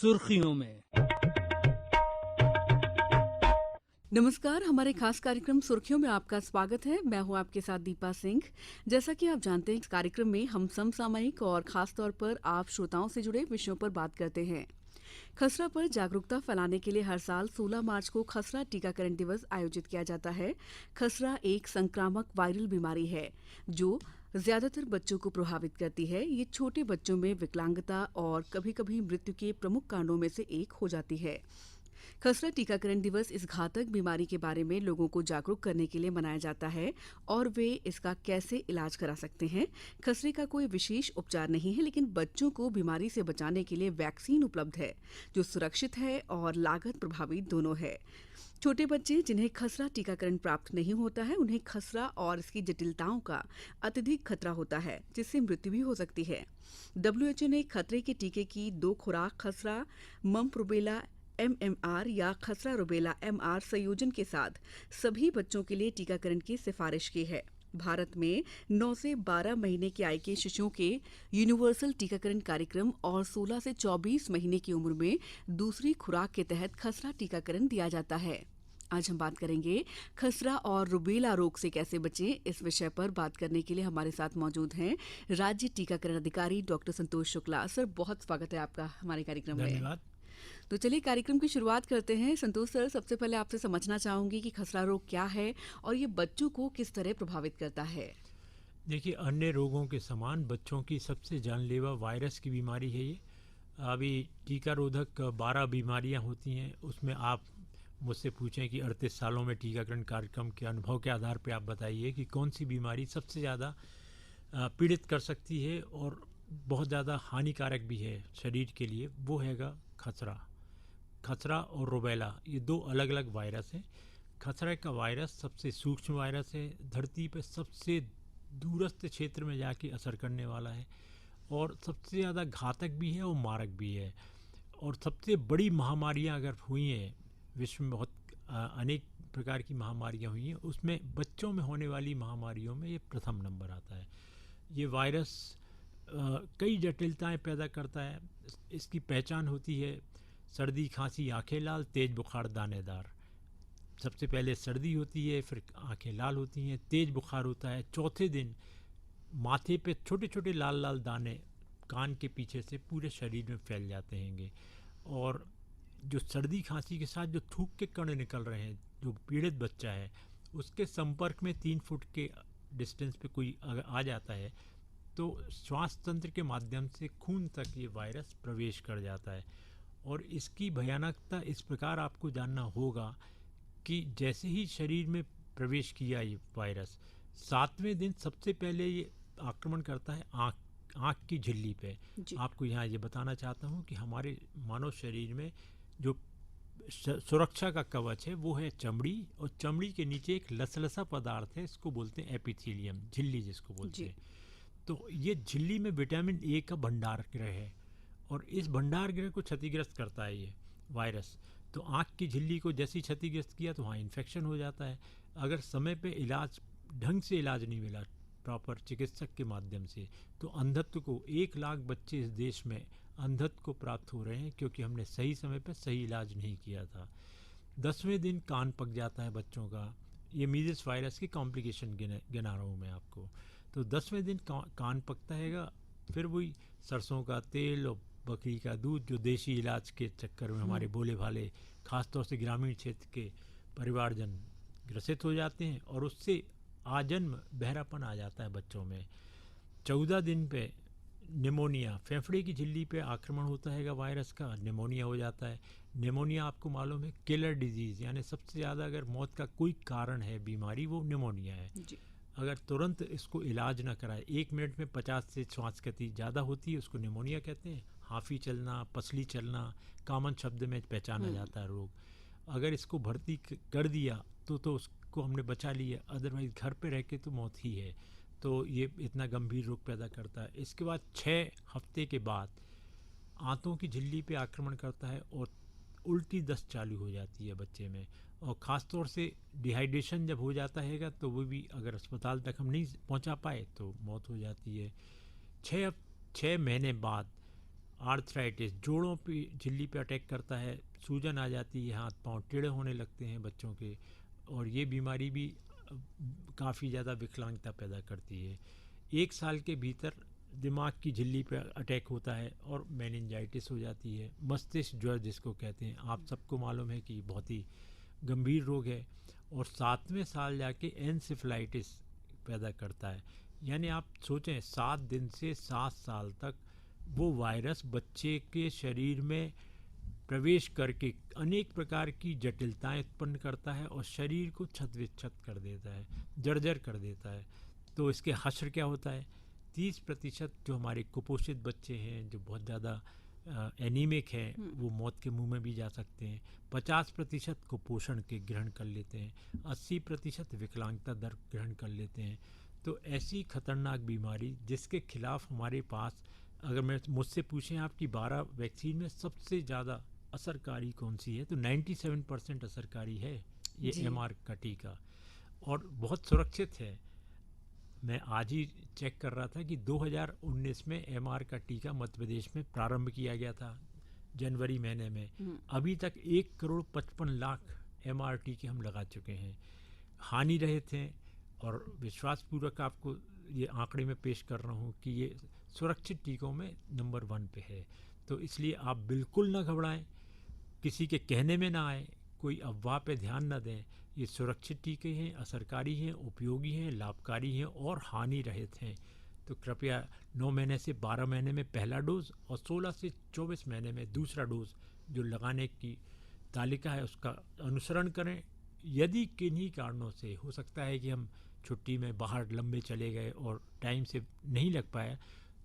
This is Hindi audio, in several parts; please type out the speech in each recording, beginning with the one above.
सुर्खियों में। नमस्कार, हमारे खास कार्यक्रम सुर्खियों में आपका स्वागत है। मैं हूं आपके साथ दीपा सिंह। जैसा कि आप जानते हैं, इस कार्यक्रम में हम समसामयिक और खास तौर पर आप श्रोताओं से जुड़े विषयों पर बात करते हैं। खसरा पर जागरूकता फैलाने के लिए हर साल 16 मार्च को खसरा टीकाकरण दिवस आयोजित किया जाता है। खसरा एक संक्रामक वायरल बीमारी है जो ज्यादातर बच्चों को प्रभावित करती है। ये छोटे बच्चों में विकलांगता और कभी-कभी मृत्यु के प्रमुख कारणों में से एक हो जाती है। खसरा टीकाकरण दिवस इस घातक बीमारी के बारे में लोगों को जागरूक करने के लिए मनाया जाता है और वे इसका कैसे इलाज करा सकते हैं। खसरे का कोई विशेष उपचार नहीं है, लेकिन बच्चों को बीमारी से बचाने के लिए वैक्सीन उपलब्ध है जो सुरक्षित है और लागत प्रभावी दोनों है। छोटे बच्चे जिन्हें खसरा टीकाकरण प्राप्त नहीं होता है, उन्हें खसरा और इसकी जटिलताओं का अत्यधिक खतरा होता है, जिससे मृत्यु भी हो सकती है। WHO ने खतरे के टीके की 2 खुराक खसरा मम्प रुबेला MMR या खसरा रुबेला MR संयोजन के साथ सभी बच्चों के लिए टीकाकरण की सिफारिश की है। भारत में 9 से 12 महीने की आयु के शिशुओं के यूनिवर्सल टीकाकरण कार्यक्रम और 16 से 24 महीने की उम्र में दूसरी खुराक के तहत खसरा टीकाकरण दिया जाता है। आज हम बात करेंगे खसरा और रुबेला रोग से कैसे बचें। इस विषय पर बात करने के लिए हमारे साथ मौजूद हैं राज्य टीकाकरण अधिकारी डॉक्टर संतोष शुक्ला। सर, बहुत स्वागत है आपका हमारे कार्यक्रम में। धन्यवाद। तो चलिए कार्यक्रम की शुरुआत करते हैं। संतोष सर, सबसे पहले आपसे समझना चाहूंगी कि खसरा रोग क्या है और ये बच्चों को किस तरह प्रभावित करता है। देखिए, अन्य रोगों के समान बच्चों की सबसे जानलेवा वायरस की बीमारी है ये। अभी टीका रोधक 12 बीमारियां होती हैं, उसमें आप मुझसे पूछें कि 38 सालों में टीकाकरण कार्यक्रम के अनुभव के आधार पर आप बताइए कि कौन सी बीमारी सबसे ज़्यादा पीड़ित कर सकती है और बहुत ज़्यादा हानिकारक भी है शरीर के लिए। वो हैगा खसरा और रुबेला। ये 2 अलग अलग वायरस हैं। खसरा का वायरस सबसे सूक्ष्म वायरस है, धरती पर सबसे दूरस्थ क्षेत्र में जाके असर करने वाला है और सबसे ज़्यादा घातक भी है और मारक भी है। और सबसे बड़ी महामारियां अगर हुई हैं, विश्व में बहुत अनेक प्रकार की महामारियां हुई हैं, उसमें बच्चों में होने वाली महामारियों में ये प्रथम नंबर आता है। ये वायरस कई जटिलताएं पैदा करता है। इसकी पहचान होती है सर्दी, खांसी, आंखें लाल, तेज बुखार, दानेदार। सबसे पहले सर्दी होती है, फिर आंखें लाल होती हैं, तेज बुखार होता है। चौथे दिन माथे पे छोटे छोटे लाल लाल दाने कान के पीछे से पूरे शरीर में फैल जाते हैंगे। और जो सर्दी खांसी के साथ जो थूक के कण निकल रहे हैं, जो पीड़ित बच्चा है उसके संपर्क में 3 फुट के डिस्टेंस पे कोई अगर आ जाता है तो श्वास तंत्र के माध्यम से खून तक ये वायरस प्रवेश कर जाता है। और इसकी भयानकता इस प्रकार आपको जानना होगा कि जैसे ही शरीर में प्रवेश किया ये वायरस, 7वें दिन सबसे पहले ये आक्रमण करता है आँख की झिल्ली पे। आपको यहाँ ये बताना चाहता हूँ कि हमारे मानव शरीर में जो सुरक्षा का कवच है वो है चमड़ी, और चमड़ी के नीचे एक लसलसा पदार्थ है, इसको बोलते हैं एपिथेलियम, झिल्ली जिसको बोलते हैं। तो ये झिल्ली में विटामिन ए का भंडार गृह है और इस भंडार गृह को क्षतिग्रस्त करता है ये वायरस। तो आँख की झिल्ली को जैसे ही क्षतिग्रस्त किया तो वहाँ इन्फेक्शन हो जाता है। अगर समय पे ढंग से इलाज नहीं मिला प्रॉपर चिकित्सक के माध्यम से, तो अंधत्व को 1 लाख बच्चे इस देश में अंधत्व को प्राप्त हो रहे हैं, क्योंकि हमने सही समय पर सही इलाज नहीं किया था। 10वें दिन कान पक जाता है बच्चों का। ये मीजल्स वायरस की कॉम्प्लिकेशन गिना रहा हूँ मैं आपको। तो 10वें दिन कान पकता हैगा। फिर वही सरसों का तेल और बकरी का दूध, जो देशी इलाज के चक्कर में हमारे भोले भाले खासतौर से ग्रामीण क्षेत्र के परिवारजन ग्रसित हो जाते हैं और उससे आजन्म बहरापन आ जाता है बच्चों में। 14 दिन पे निमोनिया, फेफड़े की झिल्ली पे आक्रमण होता है वायरस का, निमोनिया हो जाता है। निमोनिया आपको मालूम है किलर डिजीज़, यानी सबसे ज़्यादा अगर मौत का कोई कारण है बीमारी, वो निमोनिया है। अगर तुरंत इसको इलाज ना कराए, 1 मिनट में 50 से श्वास गति ज़्यादा होती है, उसको निमोनिया कहते हैं। हाफी चलना, पसली चलना, कॉमन शब्द में पहचाना जाता है रोग। अगर इसको भर्ती कर दिया तो उसको हमने बचा लिया, अदरवाइज घर पे रह के तो मौत ही है। तो ये इतना गंभीर रोग पैदा करता है। इसके बाद 6 हफ्ते के बाद आंतों की झिल्ली पे आक्रमण करता है और उल्टी दस्त चालू हो जाती है बच्चे में। और ख़ास तौर से डिहाइड्रेशन जब हो जाता है तो वो भी अगर अस्पताल तक हम नहीं पहुंचा पाए तो मौत हो जाती है। 6 महीने बाद आर्थराइटिस, जोड़ों पे झिल्ली पे अटैक करता है, सूजन आ जाती है, हाथ पांव टेढ़े होने लगते हैं बच्चों के, और ये बीमारी भी काफ़ी ज़्यादा विकलांगता पैदा करती है। 1 साल के भीतर दिमाग की झिल्ली पे अटैक होता है और मेनिंजाइटिस हो जाती है। मस्तिष्क ज्वर जिसको कहते हैं, आप सबको मालूम है कि बहुत ही गंभीर रोग है, और 7वें साल जाके एनसेफेलाइटिस पैदा करता है। यानी आप सोचें 7 दिन से 7 साल तक वो वायरस बच्चे के शरीर में प्रवेश करके अनेक प्रकार की जटिलताएं उत्पन्न करता है और शरीर को छत-विक्षत कर देता है, जर्जर कर देता है। तो इसके हश्र क्या होता है, 30% जो हमारे कुपोषित बच्चे हैं, जो बहुत ज़्यादा एनीमिक हैं, वो मौत के मुंह में भी जा सकते हैं। 50% कुपोषण के ग्रहण कर लेते हैं। 80% विकलांगता दर ग्रहण कर लेते हैं। तो ऐसी खतरनाक बीमारी जिसके खिलाफ हमारे पास, अगर मैं मुझसे पूछें आपकी 12 वैक्सीन में सबसे ज़्यादा असरकारी कौन सी है, तो 97% असरकारी है ये जी। MR का टीका, और बहुत सुरक्षित है। मैं आज ही चेक कर रहा था कि 2019 में MR का टीका मध्य प्रदेश में प्रारंभ किया गया था, जनवरी महीने में। अभी तक 1,55,00,000 MR टीके हम लगा चुके हैं, हानि रहित हैं, और विश्वासपूर्वक आपको ये आंकड़े में पेश कर रहा हूँ कि ये सुरक्षित टीकों में नंबर 1 पे है। तो इसलिए आप बिल्कुल ना घबराएं, किसी के कहने में ना आए, कोई अफवाह पे ध्यान ना दें। ये सुरक्षित टीके हैं, असरकारी हैं, उपयोगी हैं, लाभकारी हैं और हानि रहित हैं। तो कृपया 9 महीने से 12 महीने में पहला डोज और 16 से 24 महीने में दूसरा डोज जो लगाने की तालिका है उसका अनुसरण करें। यदि किन्हीं कारणों से हो सकता है कि हम छुट्टी में बाहर लंबे चले गए और टाइम से नहीं लग पाया,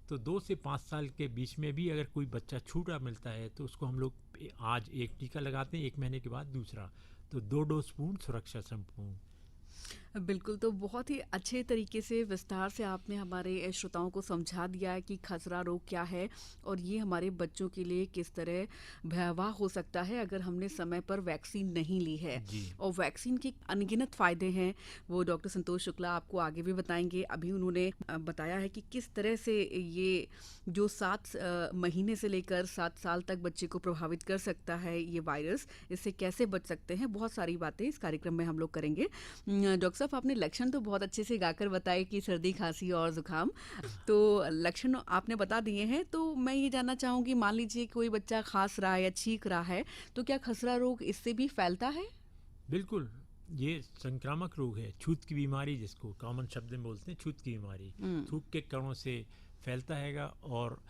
तो 2 से 5 साल के बीच में भी अगर कोई बच्चा छूटा मिलता है तो उसको हम लोग आज एक टीका लगाते हैं, 1 महीने के बाद दूसरा, तो 2 डोज पूर्ण सुरक्षा संपूर्ण। बिल्कुल, तो बहुत ही अच्छे तरीके से विस्तार से आपने हमारे श्रोताओं को समझा दिया है कि खसरा रोग क्या है और ये हमारे बच्चों के लिए किस तरह भयावह हो सकता है अगर हमने समय पर वैक्सीन नहीं ली है। जी। और वैक्सीन के अनगिनत फ़ायदे हैं, वो डॉक्टर संतोष शुक्ला आपको आगे भी बताएंगे। अभी उन्होंने बताया है कि किस तरह से ये जो 7 महीने से लेकर 7 साल तक बच्चे को प्रभावित कर सकता है ये वायरस, इससे कैसे बच सकते हैं। बहुत सारी बातें इस कार्यक्रम में हम लोग करेंगे। डॉक्टर साहब, आपने लक्षण तो बहुत अच्छे से गाकर बताए कि सर्दी, खांसी और जुकाम, तो लक्षण आपने बता दिए हैं। तो मैं ये जानना चाहूँगी, मान लीजिए कोई बच्चा खांस रहा है या छींक रहा है, तो क्या खसरा रोग इससे भी फैलता है? बिल्कुल, ये संक्रामक रोग है, छूत की बीमारी जिसको कॉमन शब्द में बोलते हैं, छूत की बीमारी थूक के कणों से फैलता हैगा। और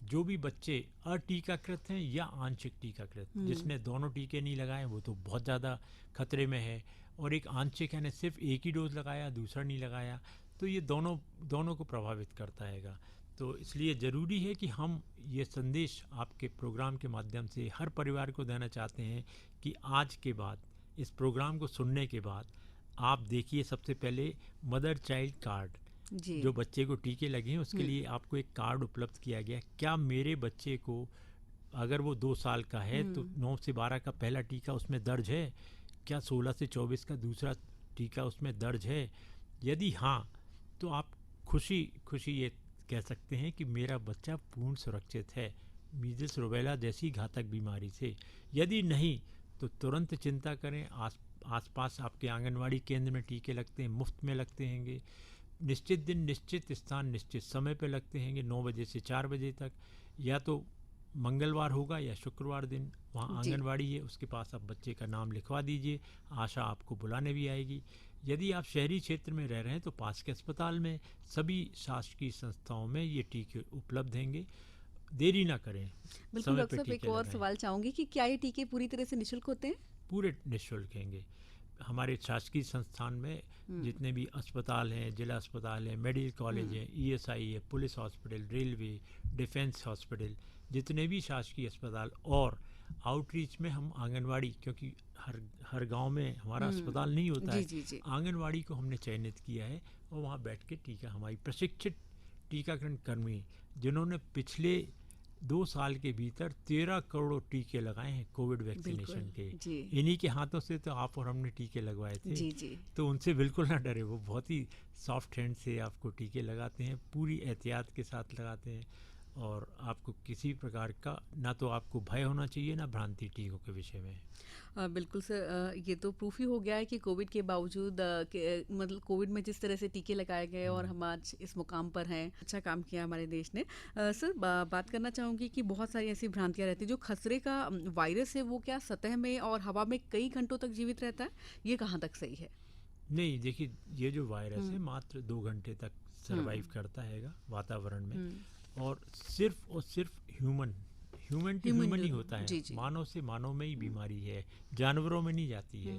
जो भी बच्चे अटीकाकृत हैं या आंशिक टीकाकृत, जिसने दोनों टीके नहीं लगाए वो तो बहुत ज़्यादा खतरे में है, और एक आंशिक है ने सिर्फ एक ही डोज लगाया, दूसरा नहीं लगाया, तो ये दोनों को प्रभावित करता हैगा। तो इसलिए ज़रूरी है कि हम ये संदेश आपके प्रोग्राम के माध्यम से हर परिवार को देना चाहते हैं कि आज के बाद, इस प्रोग्राम को सुनने के बाद, आप देखिए सबसे पहले मदर चाइल्ड कार्ड, जी। जो बच्चे को टीके लगे हैं उसके लिए आपको एक कार्ड उपलब्ध किया गया। क्या मेरे बच्चे को, अगर वो 2 साल का है तो 9 से 12 का पहला टीका उसमें दर्ज है, क्या 16 से 24 का दूसरा टीका उसमें दर्ज है? यदि हाँ, तो आप खुशी खुशी ये कह सकते हैं कि मेरा बच्चा पूर्ण सुरक्षित है मीजल्स रूबेला जैसी घातक बीमारी से। यदि नहीं तो तुरंत चिंता करें। आसपास आपके आंगनवाड़ी केंद्र में टीके लगते हैं, मुफ्त में लगते हैंगे, निश्चित दिन, निश्चित स्थान, निश्चित समय पे लगते हैंगे, 9 बजे से 4 बजे तक, या तो मंगलवार होगा या शुक्रवार दिन। वहाँ आंगनवाड़ी है, उसके पास आप बच्चे का नाम लिखवा दीजिए, आशा आपको बुलाने भी आएगी। यदि आप शहरी क्षेत्र में रह रहे हैं तो पास के अस्पताल में, सभी शासकीय संस्थाओं में ये टीके उपलब्ध हैंगे। देरी ना करें, बिल्कुल समय डॉक्टर पे साहब, एक टीके और लगाएं। सवाल चाहूँगी कि क्या ये टीके पूरी तरह से निःशुल्क होते हैं? पूरे निःशुल्क हैंगे। हमारे शासकीय संस्थान में जितने भी अस्पताल हैं, जिला अस्पताल हैं, मेडिकल कॉलेज हैं, ESI है, police hospital, railway, defence hospital, जितने भी शासकीय अस्पताल, और आउटरीच में हम आंगनवाड़ी, क्योंकि हर गांव में हमारा अस्पताल नहीं होता है, जी। आंगनवाड़ी को हमने चयनित किया है, और वहाँ बैठ के टीका, हमारी प्रशिक्षित टीकाकरण कर्मी जिन्होंने पिछले 2 साल के भीतर 13 करोड़ टीके लगाए हैं कोविड वैक्सीनेशन के, इन्हीं के हाथों से तो आप और हमने टीके लगवाए थे। जी। तो उनसे बिल्कुल ना डरे, वो बहुत ही सॉफ्ट हैंड से आपको टीके लगाते हैं, पूरी एहतियात के साथ लगाते हैं, और आपको किसी प्रकार का ना तो आपको भय होना चाहिए ना भ्रांति टीकों के विषय में। बिल्कुल सर, ये तो प्रूफ ही हो गया है कि कोविड के बावजूद मतलब कोविड में जिस तरह से टीके लगाए गए और हम आज इस मुकाम पर हैं, अच्छा काम किया हमारे देश ने। सर, बात करना चाहूँगी कि बहुत सारी ऐसी भ्रांतियाँ रहती हैं। जो खसरे का वायरस है वो क्या सतह में और हवा में कई घंटों तक जीवित रहता है, ये कहाँ तक सही है? नहीं, देखिए, ये जो वायरस है मात्र 2 घंटे तक सरवाइव करता है वातावरण में, और सिर्फ ह्यूमन टू ह्यूमन ही होता है। जी, जी। मानव से मानव में ही बीमारी है, जानवरों में नहीं जाती है।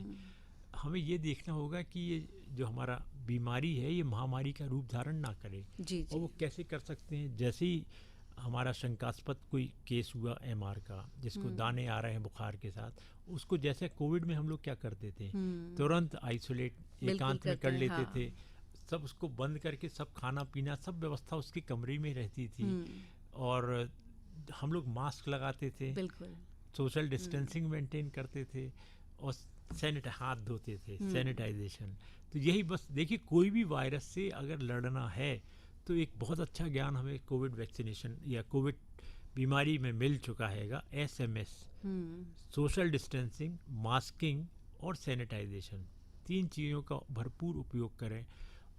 हमें ये देखना होगा कि ये जो हमारा बीमारी है ये महामारी का रूप धारण ना करे। जी, और वो कैसे कर सकते हैं? जैसे ही हमारा शंकास्पद कोई केस हुआ एमआर का, जिसको दाने आ रहे हैं बुखार के साथ, उसको जैसे कोविड में हम लोग क्या करते थे, तुरंत आइसोलेट एकांत में कर लेते थे, सब उसको बंद करके सब खाना पीना सब व्यवस्था उसके कमरे में रहती थी, और हम लोग मास्क लगाते थे, बिल्कुल सोशल डिस्टेंसिंग मेंटेन करते थे, और हाथ धोते थे, सैनिटाइजेशन। तो यही बस देखिए, कोई भी वायरस से अगर लड़ना है तो एक बहुत अच्छा ज्ञान हमें कोविड वैक्सीनेशन या कोविड बीमारी में मिल चुका हैगा। SMS, सोशल डिस्टेंसिंग, मास्किंग और सैनिटाइजेशन, 3 चीज़ों का भरपूर उपयोग करें।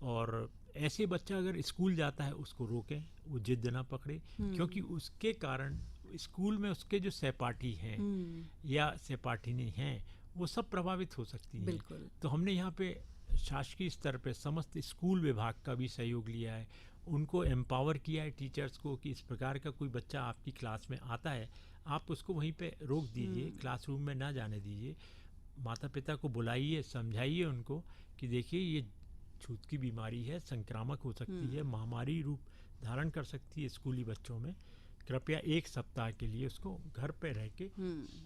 और ऐसे बच्चा अगर स्कूल जाता है उसको रोकें, वो जिद ना पकड़े, क्योंकि उसके कारण स्कूल में उसके जो सहपाठी हैं या सहपाठिनी हैं वो सब प्रभावित हो सकती हैं। बिल्कुल। तो हमने यहाँ पे शासकीय स्तर पे समस्त स्कूल विभाग का भी सहयोग लिया है, उनको एम्पावर किया है टीचर्स को कि इस प्रकार का कोई बच्चा आपकी क्लास में आता है, आप उसको वहीं पे रोक दीजिए, क्लासरूम में ना जाने दीजिए। माता पिता को बुलाइए, समझाइए उनको कि देखिए ये छूत की बीमारी है, संक्रामक हो सकती है, महामारी रूप धारण कर सकती है स्कूली बच्चों में। कृपया 1 सप्ताह के लिए उसको घर पे रह के,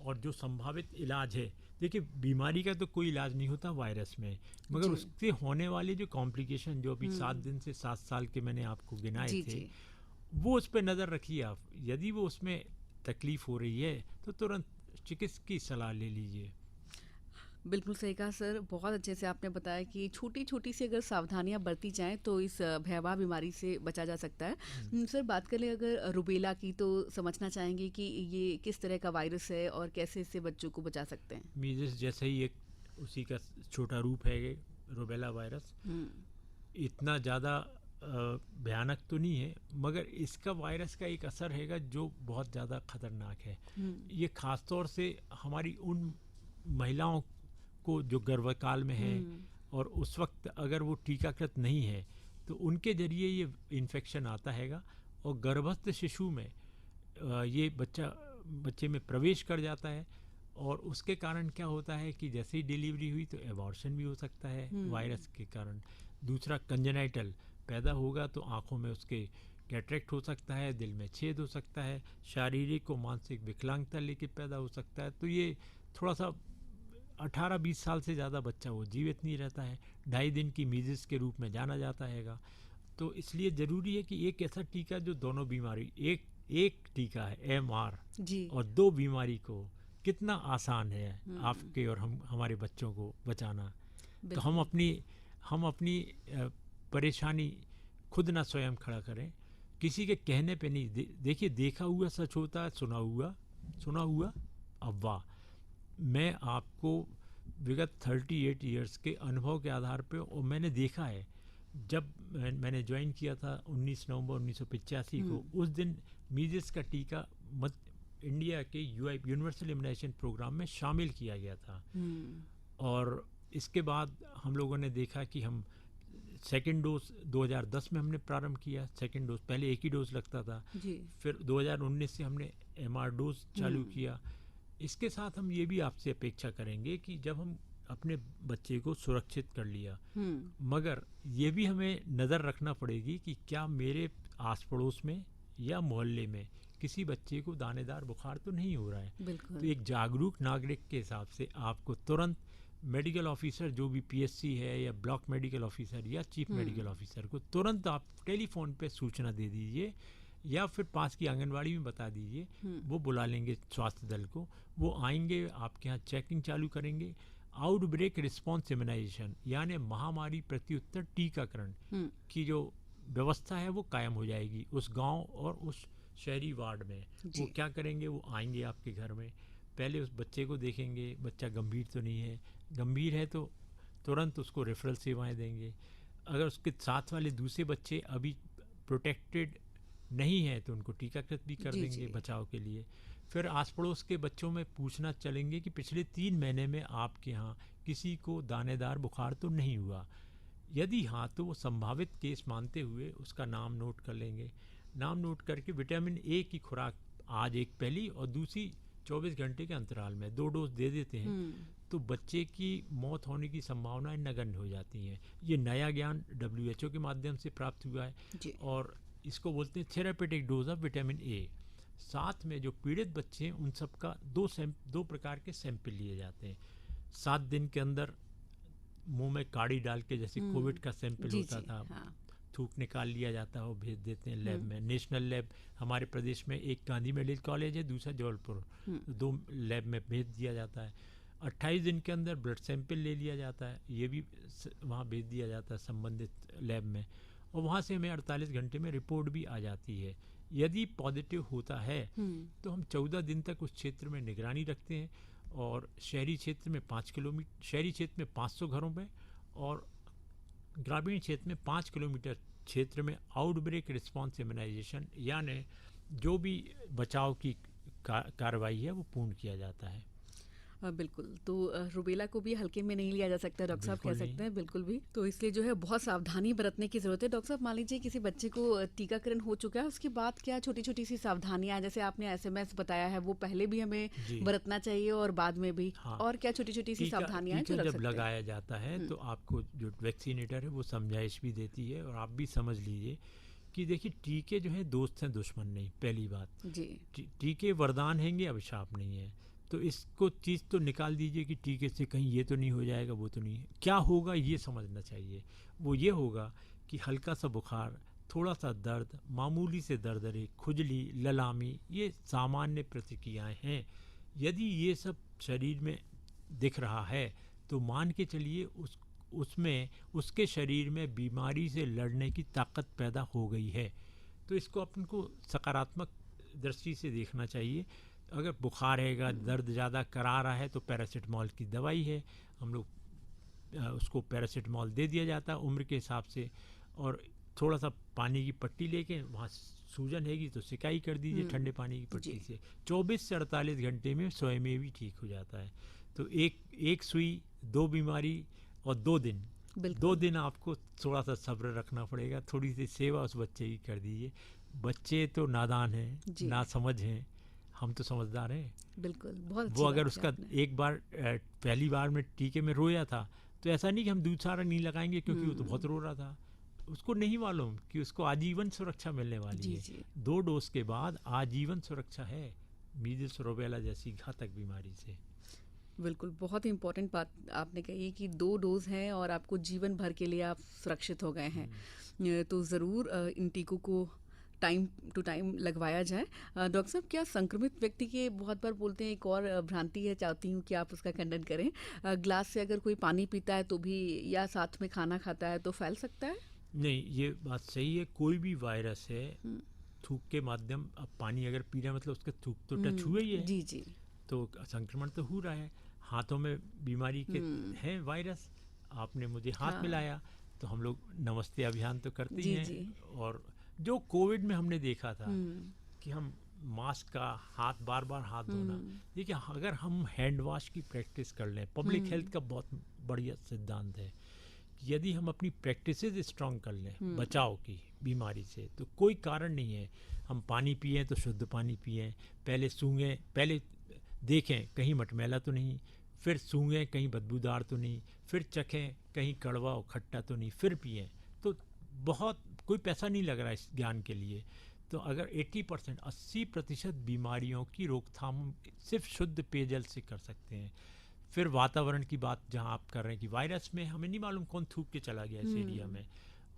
और जो संभावित इलाज है, देखिए बीमारी का तो कोई इलाज नहीं होता वायरस में, मगर उससे होने वाले जो कॉम्प्लिकेशन जो अभी 7 दिन से 7 साल के मैंने आपको गिनाए थे, वो उस पर नज़र रखिए आप। यदि वो उसमें तकलीफ हो रही है तो तुरंत चिकित्सक की सलाह ले लीजिए। बिल्कुल सही कहा सर, बहुत अच्छे से आपने बताया कि छोटी छोटी सी अगर सावधानियां बरती जाएं तो इस भयावह बीमारी से बचा जा सकता है। सर, बात करें अगर रुबेला की, तो समझना चाहेंगे कि ये किस तरह का वायरस है और कैसे इससे बच्चों को बचा सकते हैं? मीजल्स जैसे ही एक उसी का छोटा रूप है ये रुबेला वायरस। इतना ज़्यादा भयानक तो नहीं है, मगर इसका वायरस का एक असर हैगा जो बहुत ज़्यादा खतरनाक है। ये ख़ास तौर से हमारी उन महिलाओं को जो गर्भकाल में है और उस वक्त अगर वो टीकाकृत नहीं है तो उनके जरिए ये इन्फेक्शन आता हैगा, और गर्भस्थ शिशु में ये बच्चे में प्रवेश कर जाता है, और उसके कारण क्या होता है कि जैसे ही डिलीवरी हुई तो एबॉर्शन भी हो सकता है वायरस के कारण। दूसरा, कंजेनाइटल पैदा होगा तो आँखों में उसके कैटरेक्ट हो सकता है, दिल में छेद हो सकता है, शारीरिक और मानसिक विकलांगता लेके पैदा हो सकता है। तो ये थोड़ा सा 18-20 साल से ज़्यादा बच्चा वो जीवित नहीं रहता है, 2.5 दिन की मीज़ल्स के रूप में जाना जाता हैगा। तो इसलिए ज़रूरी है कि एक ऐसा टीका जो दोनों बीमारी, एक टीका है MR जी, और 2 बीमारी को, कितना आसान है आपके और हमारे बच्चों को बचाना। तो हम अपनी परेशानी खुद ना स्वयं खड़ा करें, किसी के कहने पे नहीं। देखिए, देखा हुआ सच होता है, सुना हुआ अफवाह। मैं आपको विगत 38 इयर्स के अनुभव के आधार पे, और मैंने देखा है, जब मैंने ज्वाइन किया था 19 नवंबर 1985 को, उस दिन मीजल्स का टीका इंडिया के यूनिवर्सल इम्यूनाइजेशन प्रोग्राम में शामिल किया गया था। और इसके बाद हम लोगों ने देखा कि हम सेकेंड डोज 2010 में हमने प्रारंभ किया। सेकेंड डोज, पहले एक ही डोज लगता था जी। फिर 2019 से हमने MR डोज चालू किया। इसके साथ हम ये भी आपसे अपेक्षा करेंगे कि जब हम अपने बच्चे को सुरक्षित कर लिया, मगर ये भी हमें नज़र रखना पड़ेगी कि क्या मेरे आस पड़ोस में या मोहल्ले में किसी बच्चे को दानेदार बुखार तो नहीं हो रहा है। बिल्कुल। तो एक जागरूक नागरिक के हिसाब से आपको तुरंत मेडिकल ऑफिसर, जो भी PSC है या ब्लॉक मेडिकल ऑफिसर या चीफ मेडिकल ऑफिसर को तुरंत आप टेलीफोन पे सूचना दे दीजिए, या फिर पास की आंगनवाड़ी में बता दीजिए, वो बुला लेंगे स्वास्थ्य दल को, वो आएंगे, आपके यहाँ चेकिंग चालू करेंगे। आउटब्रेक रिस्पॉन्स इम्यूनाइजेशन यानी महामारी प्रत्युत्तर टीकाकरण की जो व्यवस्था है वो कायम हो जाएगी उस गांव और उस शहरी वार्ड में, जी। वो क्या करेंगे, वो आएंगे आपके घर में, पहले उस बच्चे को देखेंगे, बच्चा गंभीर तो नहीं है, गंभीर है तो तुरंत उसको रेफरल सेवाएं देंगे। अगर उसके साथ वाले दूसरे बच्चे अभी प्रोटेक्टेड नहीं है तो उनको टीकाकृत भी कर जी, देंगे जी। बचाव के लिए। फिर आस पड़ोस के बच्चों में पूछना चलेंगे कि पिछले 3 महीने में आपके यहाँ किसी को दानेदार बुखार तो नहीं हुआ। यदि हाँ तो वो संभावित केस मानते हुए उसका नाम नोट कर लेंगे। नाम नोट करके विटामिन ए की खुराक आज एक पहली और दूसरी 24 घंटे के अंतराल में 2 डोज दे देते हैं, तो बच्चे की मौत होने की संभावनाएं नगण्य हो जाती हैं। ये नया ज्ञान WHO के माध्यम से प्राप्त हुआ है जी। और इसको बोलते हैं therapeutic dose of vitamin A. साथ में जो पीड़ित बच्चे हैं उन सब का 2 प्रकार के सैंपल लिए जाते हैं। 7 दिन के अंदर मुंह में काड़ी डाल के, जैसे कोविड का सैंपल जी, होता जी, था, हाँ। थूक निकाल लिया जाता है और भेज देते हैं लैब में। नेशनल लैब हमारे प्रदेश में एक गांधी मेडिकल कॉलेज है, दूसरा जबलपुर, 2 लैब में भेज दिया जाता है। 28 दिन के अंदर ब्लड सैंपल ले लिया जाता है, ये भी वहाँ भेज दिया जाता है संबंधित लैब में, और वहाँ से हमें 48 घंटे में रिपोर्ट भी आ जाती है। यदि पॉजिटिव होता है तो हम 14 दिन तक उस क्षेत्र में निगरानी रखते हैं और शहरी क्षेत्र में 5 किलोमीटर, शहरी क्षेत्र में 500 घरों में और ग्रामीण क्षेत्र में 5 किलोमीटर क्षेत्र में आउटब्रेक रिस्पॉन्स इम्यूनाइजेशन, यानी जो भी बचाव की कार्रवाई है वो पूर्ण किया जाता है। बिल्कुल। तो रुबेला को भी हल्के में नहीं लिया जा सकता, डॉक्टर साहब कह बिल्कुल सकते हैं, बिल्कुल भी। तो इसलिए जो है बहुत सावधानी बरतने की ज़रूरत है। डॉक्टर साहब, मान लीजिए किसी बच्चे को टीकाकरण हो चुका है, उसके बाद क्या छोटी छोटी सी सावधानियां, जैसे आपने SMS बताया है, वो पहले भी हमें जी। बरतना चाहिए और बाद में भी, हाँ। और क्या छोटी छोटी सी सावधानियां हैं जो टीका रख जब सकते हैं? लगाया जाता है तो आपको जो वैक्सीनेटर है वो समझाइश भी देती है, और आप भी समझ लीजिए कि देखिए टीके जो है दोस्त हैं, दुश्मन नहीं। पहली बात, जी। टीके वरदान हैंगे, अभिशाप नहीं है। तो इसको चीज़ तो निकाल दीजिए कि टीके से कहीं ये तो नहीं हो जाएगा, वो तो नहीं है, क्या होगा ये समझना चाहिए। वो ये होगा कि हल्का सा बुखार, थोड़ा सा दर्द, मामूली से दर्द, खुजली, ललामी, ये सामान्य प्रतिक्रियाएं हैं। यदि ये सब शरीर में दिख रहा है तो मान के चलिए उसमें उसके शरीर में बीमारी से लड़ने की ताकत पैदा हो गई है। तो इसको अपन को सकारात्मक दृष्टि से देखना चाहिए। अगर बुखार हैगा, दर्द ज़्यादा करा रहा है तो पैरासीटामॉल की दवाई है, हम लोग उसको पैरासीटामॉल दे दिया जाता है उम्र के हिसाब से, और थोड़ा सा पानी की पट्टी लेके वहाँ सूजन हैगी तो सिकाई कर दीजिए ठंडे पानी की पट्टी से। 24 से 48 घंटे में स्वयं में भी ठीक हो जाता है। तो एक सुई, 2 बीमारी और 2 दिन, 2 दिन आपको थोड़ा सा सब्र रखना पड़ेगा, थोड़ी सी सेवा उस बच्चे की कर दीजिए। बच्चे तो नादान हैं, ना समझ हैं, हम तो समझदार हैं। बिल्कुल, बहुत अच्छी वो अगर बात उसका आपने। एक बार पहली बार में टीके में रोया था तो ऐसा नहीं कि हम दूसरा नहीं लगाएंगे क्योंकि वो तो बहुत रो रहा था। उसको नहीं मालूम कि उसको आजीवन सुरक्षा मिलने वाली है। जी। 2 डोज के बाद आजीवन सुरक्षा है मीजल्स रूबेला जैसी घातक बीमारी से। बिल्कुल, बहुत ही इम्पोर्टेंट बात आपने कही कि 2 डोज हैं और आपको जीवन भर के लिए आप सुरक्षित हो गए हैं। तो ज़रूर इन टीकों को टाइम टू टाइम लगवाया जाए। डॉक्टर साहब, क्या संक्रमित व्यक्ति के, बहुत बार बोलते हैं, एक और भ्रांति है, चाहती हूँ कि आप उसका खंडन करें, ग्लास से अगर कोई पानी पीता है तो भी, या साथ में खाना खाता है तो फैल सकता है? नहीं, ये बात सही है। कोई भी वायरस है थूक के माध्यम, अब पानी अगर पी रहा है मतलब उसका थूक तो टच हुआ ही है। जी। तो संक्रमण तो हो रहा है। हाथों में बीमारी के हैं वायरस, आपने मुझे हाथ मिलाया तो हम लोग नमस्ते अभियान तो करते ही हैं। जी। और जो कोविड में हमने देखा था कि हम मास्क का हाथ, बार बार हाथ धोना, देखिए अगर हम हैंड वॉश की प्रैक्टिस कर लें, पब्लिक हेल्थ का बहुत बढ़िया सिद्धांत है कि यदि हम अपनी प्रैक्टिसेस स्ट्रांग कर लें बचाव की बीमारी से, तो कोई कारण नहीं है। हम पानी पिएं तो शुद्ध पानी पिएं, पहले सूंघें, पहले देखें कहीं मटमैला तो नहीं, फिर सूंघें कहीं बदबूदार तो नहीं, फिर चखें कहीं कड़वा और खट्टा तो नहीं, फिर पिएं। तो बहुत कोई पैसा नहीं लग रहा है इस ज्ञान के लिए। तो अगर 80%, 80% बीमारियों की रोकथाम सिर्फ शुद्ध पेयजल से कर सकते हैं। फिर वातावरण की बात जहां आप कर रहे हैं कि वायरस में हमें नहीं मालूम कौन थूक के चला गया इस एरिया में,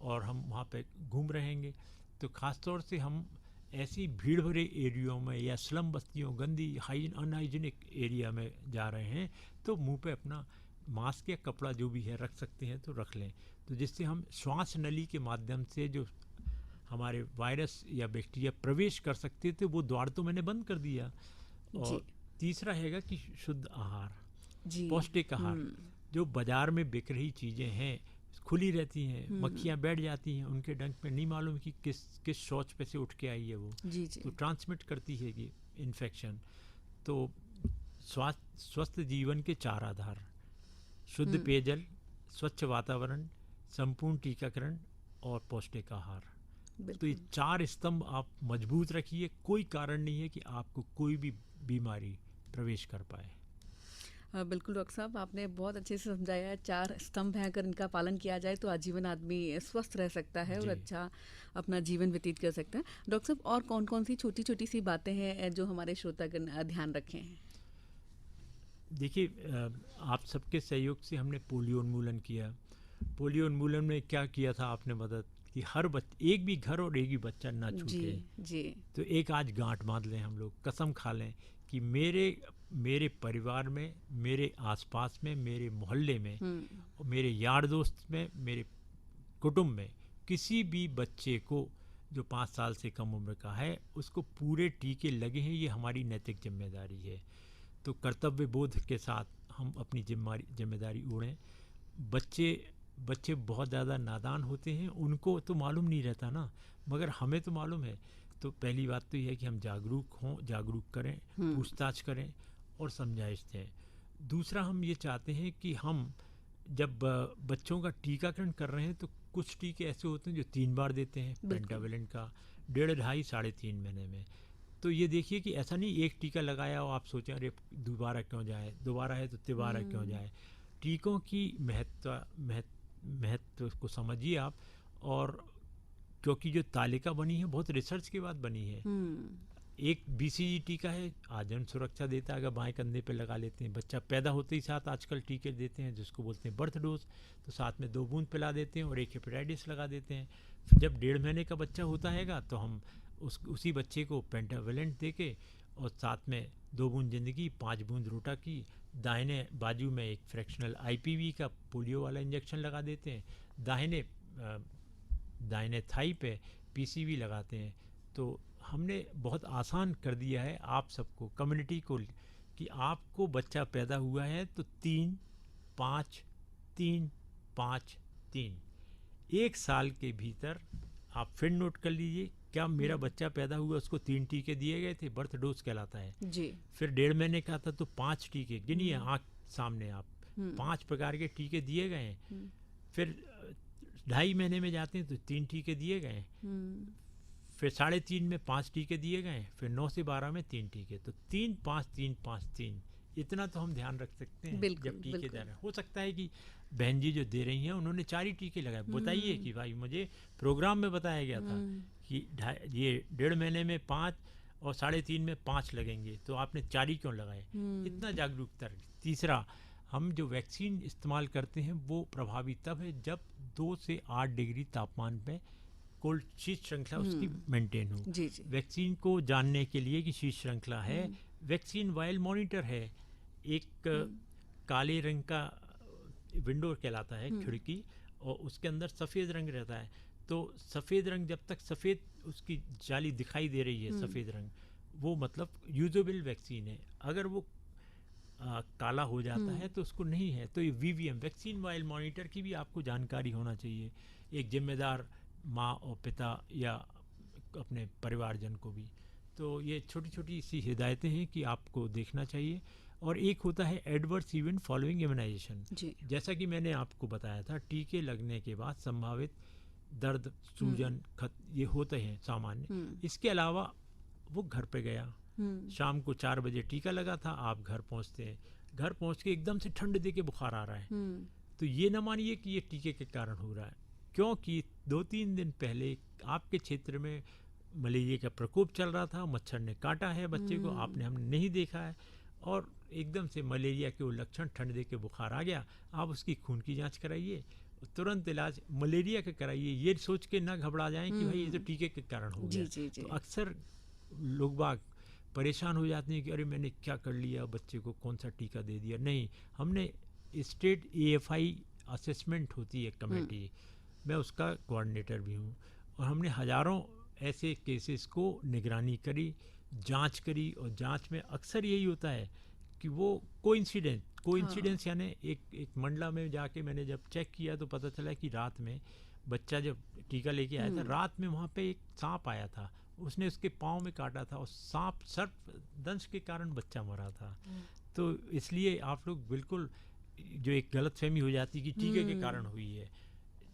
और हम वहाँ पे घूम रहेंगे, तो ख़ास तौर से हम ऐसी भीड़ भरे एरियो में या स्लम बस्तियों, गंदी अनहाइजीनिक एरिया में जा रहे हैं, तो मुंह पे अपना मास्क या कपड़ा जो भी है रख सकते हैं तो रख लें, तो जिससे हम श्वास नली के माध्यम से जो हमारे वायरस या बैक्टीरिया प्रवेश कर सकते थे, वो द्वार तो मैंने बंद कर दिया। जी। और तीसरा हैगा कि शुद्ध आहार, जी। पौष्टिक आहार। जो बाजार में बिक रही चीज़ें हैं खुली रहती हैं, मक्खियाँ बैठ जाती हैं, उनके डंक में नहीं मालूम कि किस शौच पे से उठ के आई है वो, जी जी। तो ट्रांसमिट करती है ये इन्फेक्शन। तो स्वस्थ जीवन के 4 आधार: शुद्ध पेयजल, स्वच्छ वातावरण, संपूर्ण टीकाकरण और पौष्टिक आहार। तो ये 4 स्तंभ आप मजबूत रखिए, कोई कारण नहीं है कि आपको कोई भी बीमारी प्रवेश कर पाए। बिल्कुल डॉक्टर साहब, आपने बहुत अच्छे से समझाया है। 4 स्तंभ हैं, अगर इनका पालन किया जाए तो आजीवन आदमी स्वस्थ रह सकता है और अच्छा अपना जीवन व्यतीत कर सकता है। डॉक्टर साहब, और कौन कौन सी छोटी छोटी सी बातें हैं जो हमारे श्रोतागण ध्यान रखें हैं? देखिए, आप सबके सहयोग से हमने पोलियो उन्मूलन किया। पोलियो उन्मूलन में क्या किया था आपने मदद कि हर एक भी घर और एक भी बच्चा ना छूटे। जी जी। तो एक आज गांठ बांध लें, हम लोग कसम खा लें कि मेरे परिवार में, मेरे आसपास में, मेरे मोहल्ले में, मेरे यार दोस्त में, मेरे कुटुंब में किसी भी बच्चे को जो 5 साल से कम उम्र का है उसको पूरे टीके लगे हैं। ये हमारी नैतिक जिम्मेदारी है। तो कर्तव्य बोध के साथ हम अपनी जिम्मेदारी उड़ें। बच्चे बहुत ज़्यादा नादान होते हैं, उनको तो मालूम नहीं रहता ना, मगर हमें तो मालूम है। तो पहली बात तो यह है कि हम जागरूक करें, पूछताछ करें और समझाइश दें। दूसरा, हम ये चाहते हैं कि हम जब बच्चों का टीकाकरण कर रहे हैं तो कुछ टीके ऐसे होते हैं जो 3 बार देते हैं, पेंटावेलेंट का 1.5, 2.5, 3.5 महीने में। तो ये देखिए कि ऐसा नहीं एक टीका लगाया और आप सोचें अरे दोबारा क्यों जाए, दोबारा है तो तिबारा क्यों जाए। टीकों की महत्व को समझिए आप। और क्योंकि जो तालिका बनी है बहुत रिसर्च के बाद बनी है। एक BCG टीका है, आजीवन सुरक्षा देता है, अगर बाएं कंधे पे लगा लेते हैं। बच्चा पैदा होते ही साथ आजकल टीके देते हैं जिसको बोलते हैं बर्थ डोज, तो साथ में 2 बूंद पिला देते हैं और एक हेपेटाइटिस लगा देते हैं। फिर जब 1.5 महीने का बच्चा होता हैगा तो हम उसी बच्चे को पेंटावेलेंट दे के और साथ में 2 बूंद जिंदगी, 5 बूंद रोटा की, दाहिने बाजू में एक फ्रैक्शनल IPV का पोलियो वाला इंजेक्शन लगा देते हैं, दाहिने थाई पे PCV लगाते हैं। तो हमने बहुत आसान कर दिया है आप सबको, कम्युनिटी को, कि आपको बच्चा पैदा हुआ है तो 3 5 3 5 3 1 साल के भीतर आप फिर नोट कर लीजिए, क्या मेरा बच्चा पैदा हुआ उसको 3 टीके दिए गए थे, बर्थ डोज कहलाता है जी। फिर 1.5 महीने का था तो 5 टीके, गिनिए आँख सामने आप, 5 प्रकार के टीके दिए गए हैं। फिर 2.5 महीने में जाते हैं तो 3 टीके दिए गए, फिर 3.5 में 5 टीके दिए गए, फिर 9 से 12 में 3 टीके। तो 3 5 3 5 3 इतना तो हम ध्यान रख सकते हैं जब टीके दे रहे हैं। हो सकता है कि बहन जी जो दे रही हैं उन्होंने 4 ही टीके लगाए। बताइए कि भाई मुझे प्रोग्राम में बताया गया था कि ये 1.5 महीने में 5 और 3.5 में 5 लगेंगे, तो आपने 4 ही क्यों लगाए। इतना जागरूकता। तीसरा, हम जो वैक्सीन इस्तेमाल करते हैं वो प्रभावी तब है जब 2 से 8 डिग्री तापमान पे कोल्ड शीत श्रृंखला उसकी मेंटेन हो। जी जी। वैक्सीन को जानने के लिए कि शीत श्रृंखला है, वैक्सीन वाइल मॉनिटर है, एक काले रंग का विंडो कहलाता है, खिड़की, और उसके अंदर सफ़ेद रंग रहता है। तो सफ़ेद रंग जब तक सफ़ेद उसकी जाली दिखाई दे रही है, सफ़ेद रंग, वो मतलब यूजेबल वैक्सीन है। अगर वो काला हो जाता है तो उसको नहीं है। तो ये VVM वैक्सीन वाइल मॉनिटर की भी आपको जानकारी होना चाहिए, एक जिम्मेदार माँ और पिता या अपने परिवारजन को भी। तो ये छोटी छोटी सी हिदायतें हैं कि आपको देखना चाहिए। और एक होता है एडवर्स इवेंट फॉलोइंग इम्यूनाइजेशन। जैसा कि मैंने आपको बताया था, टीके लगने के बाद संभावित दर्द, सूजन, ये होते हैं सामान्य। इसके अलावा वो घर पे गया, शाम को 4 बजे टीका लगा था, आप घर पहुंचते हैं, घर पहुंच के एकदम से ठंड दे के बुखार आ रहा है, तो ये ना मानिए कि ये टीके के कारण हो रहा है, क्योंकि 2-3 दिन पहले आपके क्षेत्र में मलेरिया का प्रकोप चल रहा था, मच्छर ने काटा है बच्चे को, हमने नहीं देखा है, और एकदम से मलेरिया के वो लक्षण, ठंड दे के बुखार आ गया। आप उसकी खून की जांच कराइए, तुरंत इलाज मलेरिया का कराइए, ये सोच के ना घबरा जाएं कि भाई ये तो टीके के कारण हो गया। तो अक्सर लोग बाग परेशान हो जाते हैं कि अरे मैंने क्या कर लिया, बच्चे को कौन सा टीका दे दिया। नहीं, हमने स्टेट AFI असेसमेंट होती है कमेटी, मैं उसका कोऑर्डिनेटर भी हूँ, और हमने हज़ारों ऐसे केसेस को निगरानी करी, जांच करी, और जांच में अक्सर यही होता है कि वो कोइंसिडेंस यानी एक मंडला में जाके मैंने जब चेक किया तो पता चला कि रात में बच्चा जब टीका लेके आया था, रात में वहाँ पे एक सांप आया था, उसने उसके पाँव में काटा था और सांप सर्प दंश के कारण बच्चा मरा था। तो इसलिए आप लोग बिल्कुल, जो एक गलतफहमी हो जाती कि टीके के कारण हुई है,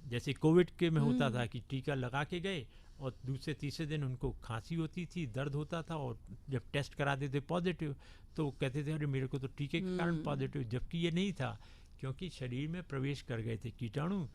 जैसे कोविड के में होता था कि टीका लगा के गए और दूसरे तीसरे दिन उनको खांसी होती थी, दर्द होता था, और जब टेस्ट कराते थे पॉजिटिव तो कहते थे अरे मेरे को तो टीके के कारण पॉजिटिव, जबकि ये नहीं था, क्योंकि शरीर में प्रवेश कर गए थे कीटाणु।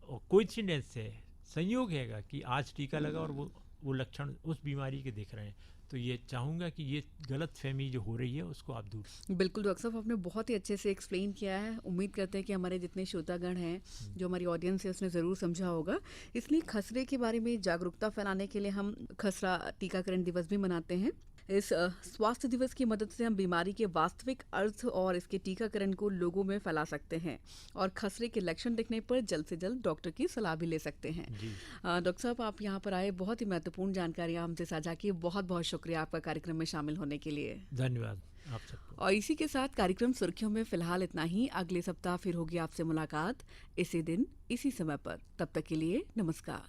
और कोइंसिडेंस है, संयोग हैगा कि आज टीका लगा और वो लक्षण उस बीमारी के दिख रहे हैं। तो ये चाहूँगा कि ये गलतफहमी जो हो रही है उसको आप दूर। बिल्कुल डॉक्टर साहब, आपने बहुत ही अच्छे से एक्सप्लेन किया है। उम्मीद करते हैं कि हमारे जितने श्रोतागण हैं, जो हमारी ऑडियंस है, उसने ज़रूर समझा होगा। इसलिए खसरे के बारे में जागरूकता फैलाने के लिए हम खसरा टीकाकरण दिवस भी मनाते हैं। इस स्वास्थ्य दिवस की मदद से हम बीमारी के वास्तविक अर्थ और इसके टीकाकरण को लोगों में फैला सकते हैं और खसरे के लक्षण दिखने पर जल्द से जल्द डॉक्टर की सलाह भी ले सकते हैं। जी डॉक्टर साहब, आप यहाँ पर आए, बहुत ही महत्वपूर्ण जानकारियाँ हमसे साझा की। बहुत बहुत शुक्रिया आपका कार्यक्रम में शामिल होने के लिए। धन्यवाद आप सबको। और इसी के साथ कार्यक्रम सुर्खियों में फिलहाल इतना ही। अगले सप्ताह फिर होगी आपसे मुलाकात, इसी दिन इसी समय पर। तब तक के लिए नमस्कार।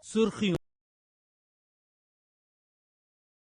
सुर्खियों